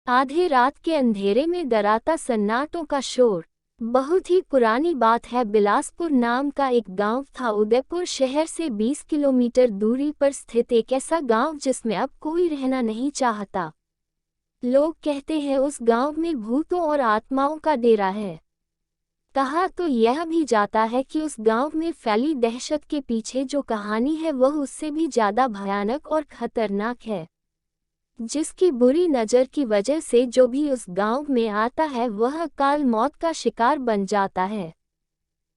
आधे रात के अंधेरे में डराता सन्नाटों का शोर। बहुत ही पुरानी बात है। बिलासपुर नाम का एक गांव था उदयपुर शहर से 20 किलोमीटर दूरी पर स्थित एक ऐसा गांव जिसमें अब कोई रहना नहीं चाहता। लोग कहते हैं उस गांव में भूतों और आत्माओं का डेरा है। कहा तो यह भी जाता है कि उस गांव में फैली दहशत के पीछे जो कहानी है वह उससे भी ज्यादा भयानक और खतरनाक है, जिसकी बुरी नज़र की वजह से जो भी उस गांव में आता है वह अकाल मौत का शिकार बन जाता है।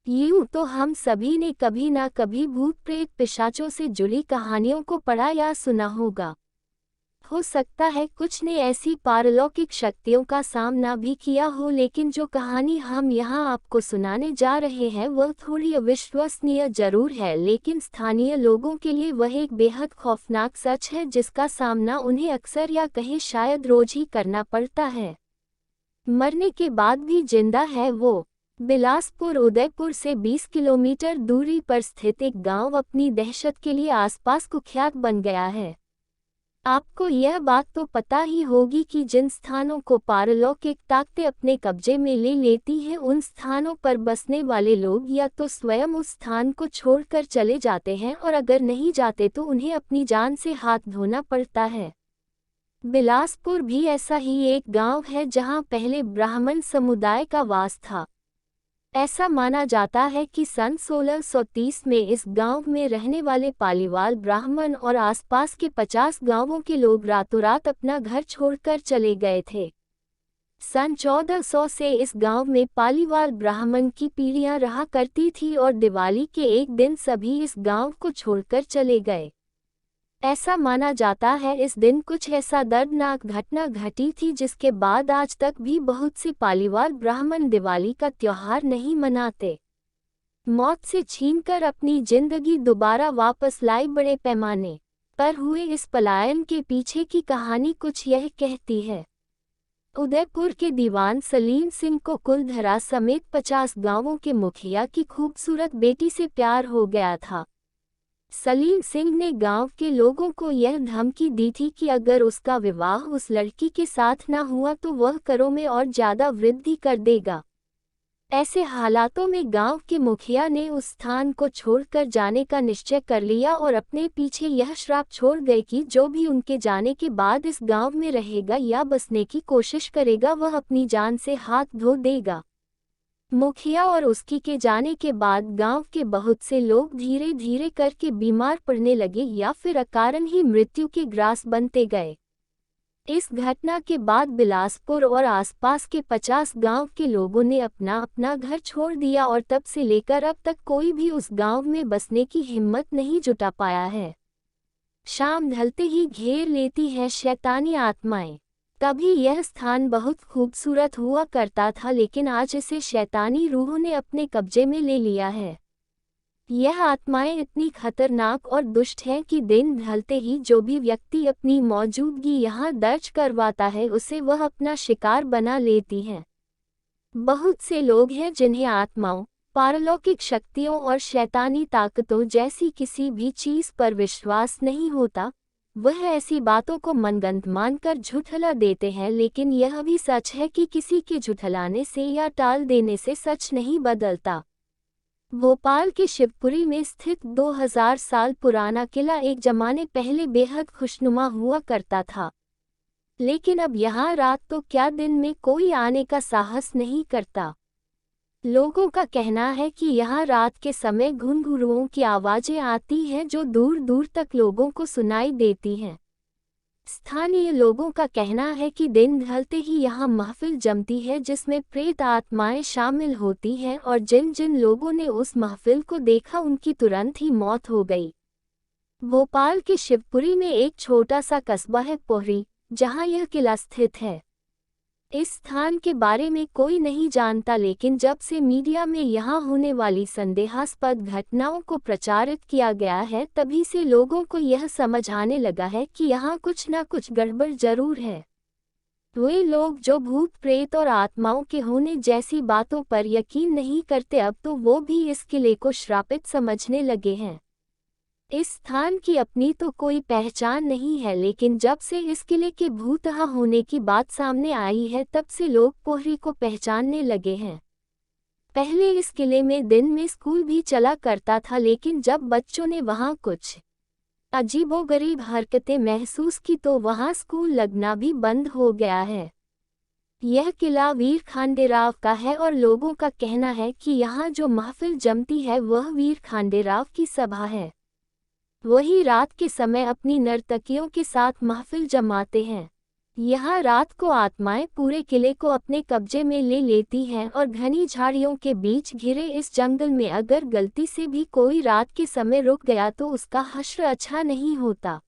यूं तो हम सभी ने कभी ना कभी भूत प्रेत पिशाचों से जुड़ी कहानियों को पढ़ा या सुना होगा। हो सकता है कुछ ने ऐसी पारलौकिक शक्तियों का सामना भी किया हो, लेकिन जो कहानी हम यहाँ आपको सुनाने जा रहे हैं वह थोड़ी अविश्वसनीय जरूर है, लेकिन स्थानीय लोगों के लिए वह एक बेहद खौफनाक सच है जिसका सामना उन्हें अक्सर या कहें शायद रोज ही करना पड़ता है। मरने के बाद भी जिंदा है वो। बिलासपुर उदयपुर से 20 किलोमीटर दूरी पर स्थित एक गांव अपनी दहशत के लिए आसपास कुख्यात बन गया है। आपको यह बात तो पता ही होगी कि जिन स्थानों को पारलौकिक ताकतें अपने कब्जे में ले लेती हैं उन स्थानों पर बसने वाले लोग या तो स्वयं उस स्थान को छोड़कर चले जाते हैं और अगर नहीं जाते तो उन्हें अपनी जान से हाथ धोना पड़ता है। बिलासपुर भी ऐसा ही एक गांव है जहां पहले ब्राह्मण समुदाय का वास था। ऐसा माना जाता है कि सन 1630 में इस गांव में रहने वाले पालीवाल ब्राह्मण और आसपास के 50 गांवों के लोग रातों रात अपना घर छोड़कर चले गए थे। सन 1400 से इस गांव में पालीवाल ब्राह्मण की पीढ़ियां रहा करती थी और दिवाली के एक दिन सभी इस गांव को छोड़कर चले गए। ऐसा माना जाता है इस दिन कुछ ऐसा दर्दनाक घटना घटी थी जिसके बाद आज तक भी बहुत से पालीवाल ब्राह्मण दिवाली का त्योहार नहीं मनाते। मौत से छीनकर अपनी जिंदगी दोबारा वापस लाई बड़े पैमाने पर हुए इस पलायन के पीछे की कहानी कुछ यह कहती है। उदयपुर के दीवान सलीम सिंह को कुलधरा समेत 50 गांवों के मुखिया की खूबसूरत बेटी से प्यार हो गया था। सलीम सिंह ने गांव के लोगों को यह धमकी दी थी कि अगर उसका विवाह उस लड़की के साथ न हुआ तो वह करों में और ज्यादा वृद्धि कर देगा। ऐसे हालातों में गांव के मुखिया ने उस स्थान को छोड़कर जाने का निश्चय कर लिया और अपने पीछे यह श्राप छोड़ गए कि जो भी उनके जाने के बाद इस गांव में रहेगा या बसने की कोशिश करेगा वह अपनी जान से हाथ धो देगा। मुखिया और उसकी के जाने के बाद गांव के बहुत से लोग धीरे धीरे करके बीमार पड़ने लगे या फिर अकारण ही मृत्यु के ग्रास बनते गए। इस घटना के बाद बिलासपुर और आसपास के 50 गांव के लोगों ने अपना अपना घर छोड़ दिया और तब से लेकर अब तक कोई भी उस गांव में बसने की हिम्मत नहीं जुटा पाया है। शाम ढलते ही घेर लेती है शैतानी आत्माएं। कभी यह स्थान बहुत खूबसूरत हुआ करता था, लेकिन आज इसे शैतानी रूहों ने अपने कब्जे में ले लिया है। यह आत्माएं इतनी खतरनाक और दुष्ट हैं कि दिन ढलते ही जो भी व्यक्ति अपनी मौजूदगी यहाँ दर्ज करवाता है उसे वह अपना शिकार बना लेती हैं। बहुत से लोग हैं जिन्हें आत्माओं, पारलौकिक शक्तियों और शैतानी ताकतों जैसी किसी भी चीज पर विश्वास नहीं होता। वह ऐसी बातों को मनगढ़ंत मानकर झुठला देते हैं, लेकिन यह भी सच है कि किसी के झुठलाने से या टाल देने से सच नहीं बदलता। भोपाल के शिवपुरी में स्थित 2000 साल पुराना किला एक जमाने पहले बेहद खुशनुमा हुआ करता था, लेकिन अब यहाँ रात तो क्या दिन में कोई आने का साहस नहीं करता। लोगों का कहना है कि यहाँ रात के समय घुंघरूओं की आवाजें आती हैं जो दूर दूर तक लोगों को सुनाई देती हैं। स्थानीय लोगों का कहना है कि दिन ढलते ही यहाँ महफिल जमती है जिसमें प्रेत आत्माएं शामिल होती हैं और जिन जिन लोगों ने उस महफिल को देखा उनकी तुरंत ही मौत हो गई। भोपाल के शिवपुरी में एक छोटा सा कस्बा है पोहरी, जहाँ यह किला स्थित है। इस स्थान के बारे में कोई नहीं जानता, लेकिन जब से मीडिया में यहाँ होने वाली संदेहास्पद घटनाओं को प्रचारित किया गया है तभी से लोगों को यह समझ आने लगा है कि यहाँ कुछ न कुछ गड़बड़ जरूर है। वे लोग जो भूत प्रेत और आत्माओं के होने जैसी बातों पर यकीन नहीं करते अब तो वो भी इस किले को श्रापित समझने लगे हैं। इस स्थान की अपनी तो कोई पहचान नहीं है, लेकिन जब से इस किले के भूतहा होने की बात सामने आई है तब से लोग पोहरी को पहचानने लगे हैं। पहले इस किले में दिन में स्कूल भी चला करता था, लेकिन जब बच्चों ने वहां कुछ अजीबोगरीब हरकतें महसूस की तो वहां स्कूल लगना भी बंद हो गया है। यह किला वीर खांडेराव का है और लोगों का कहना है कि यहाँ जो महफिल जमती है वह वीर खांडेराव की सभा है। वही रात के समय अपनी नर्तकियों के साथ महफिल जमाते हैं। यहाँ रात को आत्माएं पूरे किले को अपने कब्जे में ले लेती हैं और घनी झाड़ियों के बीच घिरे इस जंगल में अगर गलती से भी कोई रात के समय रुक गया तो उसका हश्र अच्छा नहीं होता।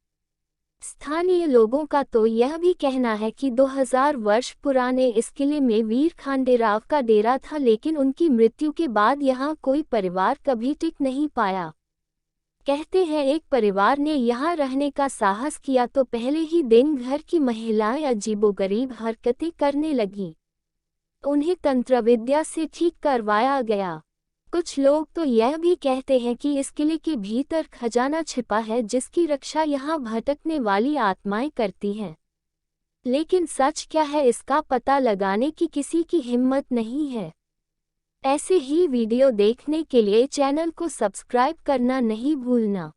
स्थानीय लोगों का तो यह भी कहना है कि 2000 वर्ष पुराने इस किले में वीर खांडेराव का डेरा था, लेकिन उनकी मृत्यु के बाद यहाँ कोई परिवार कभी टिक नहीं पाया। कहते हैं एक परिवार ने यहाँ रहने का साहस किया तो पहले ही दिन घर की महिलाएं अजीबोगरीब हरकतें करने लगीं। उन्हें तंत्रविद्या से ठीक करवाया गया। कुछ लोग तो यह भी कहते हैं कि इस किले के भीतर खजाना छिपा है जिसकी रक्षा यहाँ भटकने वाली आत्माएं करती हैं। लेकिन सच क्या है इसका पता लगाने की किसी की हिम्मत नहीं है। ऐसे ही वीडियो देखने के लिए चैनल को सब्सक्राइब करना नहीं भूलना।